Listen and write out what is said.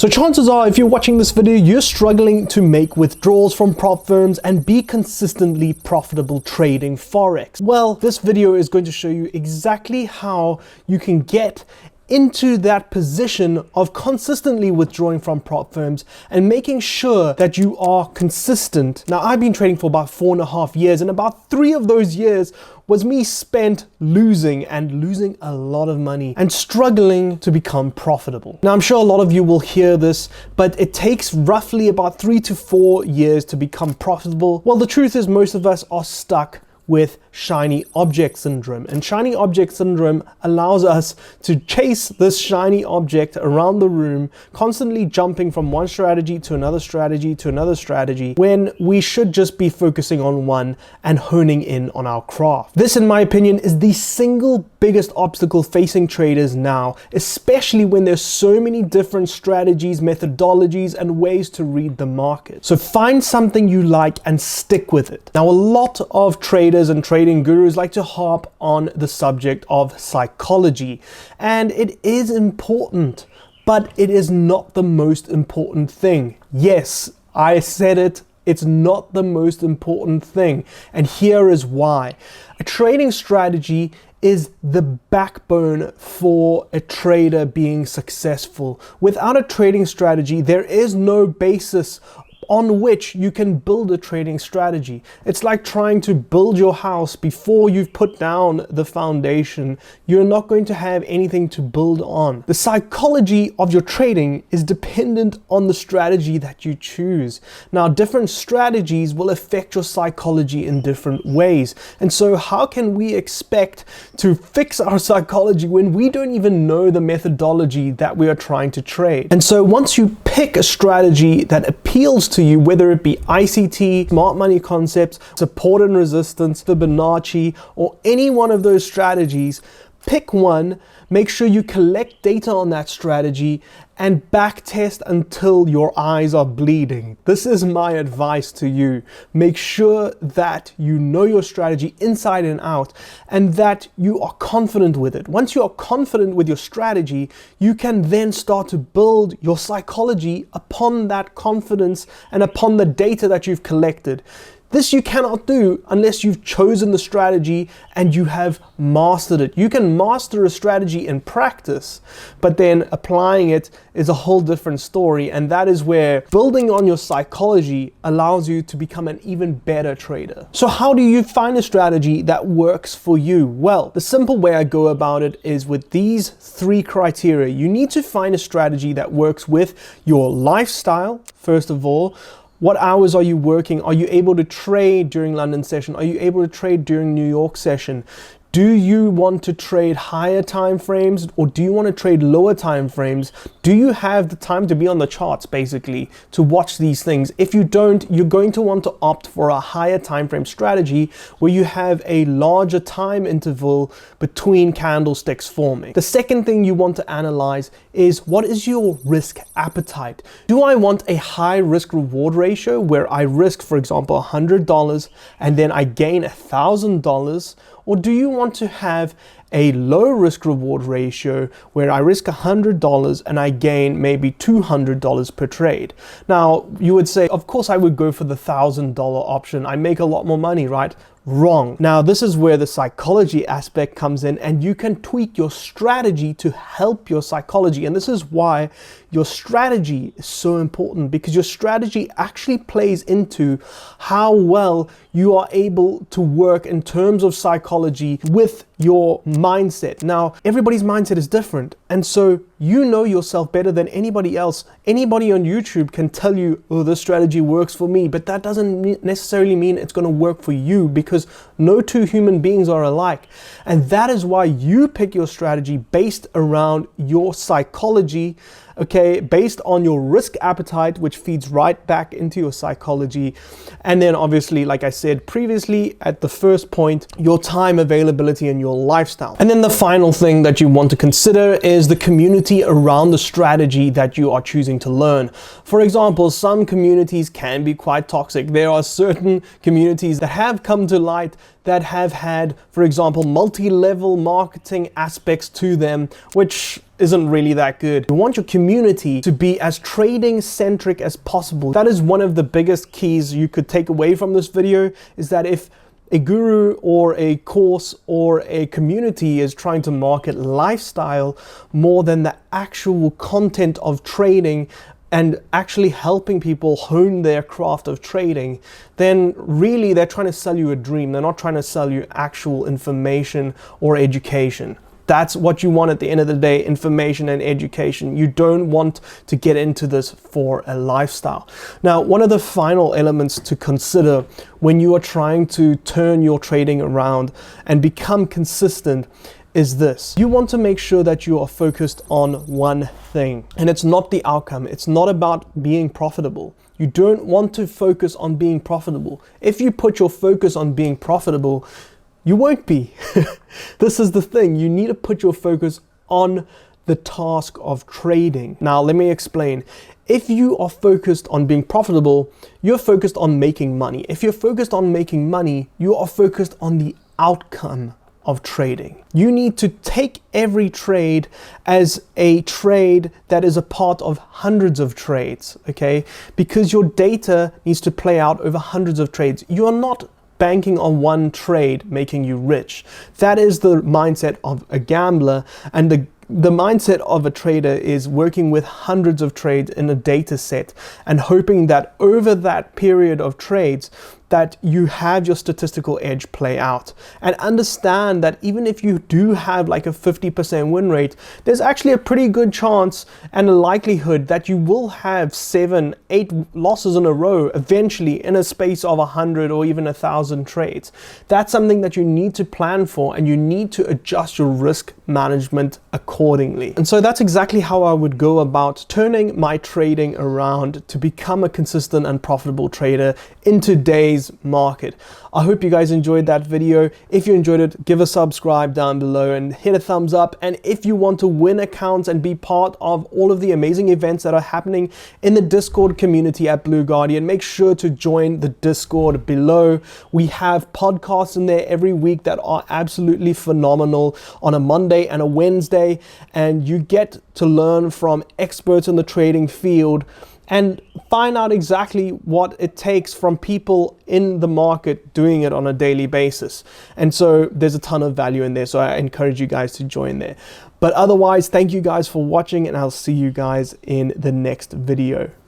So chances are, if you're watching this video, you're struggling to make withdrawals from prop firms and be consistently profitable trading Forex. Well, this video is going to show you exactly how you can get into that position of consistently withdrawing from prop firms and making sure that you are consistent. Now, I've been trading for about 4.5 years, and about 3 of those years was me spent losing a lot of money and struggling to become profitable. Now, I'm sure a lot of you will hear this, but it takes roughly about 3 to 4 years to become profitable. Well, the truth is most of us are stuck with shiny object syndrome, and shiny object syndrome allows us to chase this shiny object around the room, constantly jumping from one strategy to another strategy to another strategy, when we should just be focusing on one and honing in on our craft. This, in my opinion, is the single biggest obstacle facing traders now, especially when there's so many different strategies, methodologies, and ways to read the market. So find something you like and stick with it. Now, a lot of traders and trading gurus like to harp on the subject of psychology, and it is important, but it is not the most important thing. Yes, I said it. It's not the most important thing, and here is why. A trading strategy is the backbone for a trader being successful. Without a trading strategy, there is no basis on which you can build a trading strategy. It's like trying to build your house before you've put down the foundation. You're not going to have anything to build on. The psychology of your trading is dependent on the strategy that you choose. Now, different strategies will affect your psychology in different ways. And so how can we expect to fix our psychology when we don't even know the methodology that we are trying to trade? And so once you pick a strategy that appeals to you, whether it be ICT, smart money concepts, support and resistance, Fibonacci, or any one of those strategies, pick one, make sure you collect data on that strategy, and backtest until your eyes are bleeding. This is my advice to you. Make sure that you know your strategy inside and out, and that you are confident with it. Once you are confident with your strategy, you can then start to build your psychology upon that confidence and upon the data that you've collected. This you cannot do unless you've chosen the strategy and you have mastered it. You can master a strategy in practice, but then applying it is a whole different story. And that is where building on your psychology allows you to become an even better trader. So how do you find a strategy that works for you? Well, the simple way I go about it is with these 3 criteria. You need to find a strategy that works with your lifestyle, first of all. What hours are you working? Are you able to trade during London session? Are you able to trade during New York session? Do you want to trade higher time frames, or do you want to trade lower time frames? Do you have the time to be on the charts, basically, to watch these things? If you don't, you're going to want to opt for a higher time frame strategy where you have a larger time interval between candlesticks forming. The second thing you want to analyze is, what is your risk appetite? Do I want a high risk reward ratio where I risk, for example, $100 and then I gain $1,000? Or do you want to have a low risk reward ratio where I risk $100 and I gain maybe $200 per trade? Now, you would say, of course I would go for the $1,000 option. I make a lot more money, right? Wrong. Now, this is where the psychology aspect comes in, and you can tweak your strategy to help your psychology. And this is why your strategy is so important, because your strategy actually plays into how well you are able to work in terms of psychology with your mindset. Now, everybody's mindset is different, and so you know yourself better than anybody else. Anybody on YouTube can tell you, oh, this strategy works for me, but that doesn't necessarily mean it's going to work for you, because no 2 human beings are alike. And that is why you pick your strategy based around your psychology, okay, based on your risk appetite, which feeds right back into your psychology. And then obviously, like I said previously at the first point, your time availability and your lifestyle. And then the final thing that you want to consider is the community around the strategy that you are choosing to learn. For example, some communities can be quite toxic. There are certain communities that have come to light that have had, for example, multi-level marketing aspects to them, which isn't really that good. You want your community to be as trading centric as possible. That is one of the biggest keys you could take away from this video, is that if a guru or a course or a community is trying to market lifestyle more than the actual content of trading and actually helping people hone their craft of trading, then really they're trying to sell you a dream. They're not trying to sell you actual information or education. That's what you want at the end of the day, information and education. You don't want to get into this for a lifestyle. Now, one of the final elements to consider when you are trying to turn your trading around and become consistent is this. You want to make sure that you are focused on one thing, and it's not the outcome. It's not about being profitable. You don't want to focus on being profitable. If you put your focus on being profitable, you won't be. This is the thing. You need to put your focus on the task of trading. Now, let me explain. If you are focused on being profitable, you're focused on making money. If you're focused on making money, you are focused on the outcome of trading. You need to take every trade as a trade that is a part of hundreds of trades, okay? Because your data needs to play out over hundreds of trades. You're not banking on one trade making you rich. That is the mindset of a gambler, and the mindset of a trader is working with hundreds of trades in a data set and hoping that over that period of trades that you have your statistical edge play out. And understand that even if you do have like a 50% win rate, there's actually a pretty good chance and a likelihood that you will have 7, 8 losses in a row eventually in a space of 100 or even 1,000 trades. That's something that you need to plan for, and you need to adjust your risk management accordingly. And so that's exactly how I would go about turning my trading around to become a consistent and profitable trader in today's market. I hope you guys enjoyed that video. If you enjoyed it, give a subscribe down below and hit a thumbs up. And if you want to win accounts and be part of all of the amazing events that are happening in the Discord community at Blue Guardian, make sure to join the Discord below. We have podcasts in there every week that are absolutely phenomenal on a Monday and a Wednesday, and you get to learn from experts in the trading field and find out exactly what it takes from people in the market doing it on a daily basis. And so there's a ton of value in there. So I encourage you guys to join there. But otherwise, thank you guys for watching, and I'll see you guys in the next video.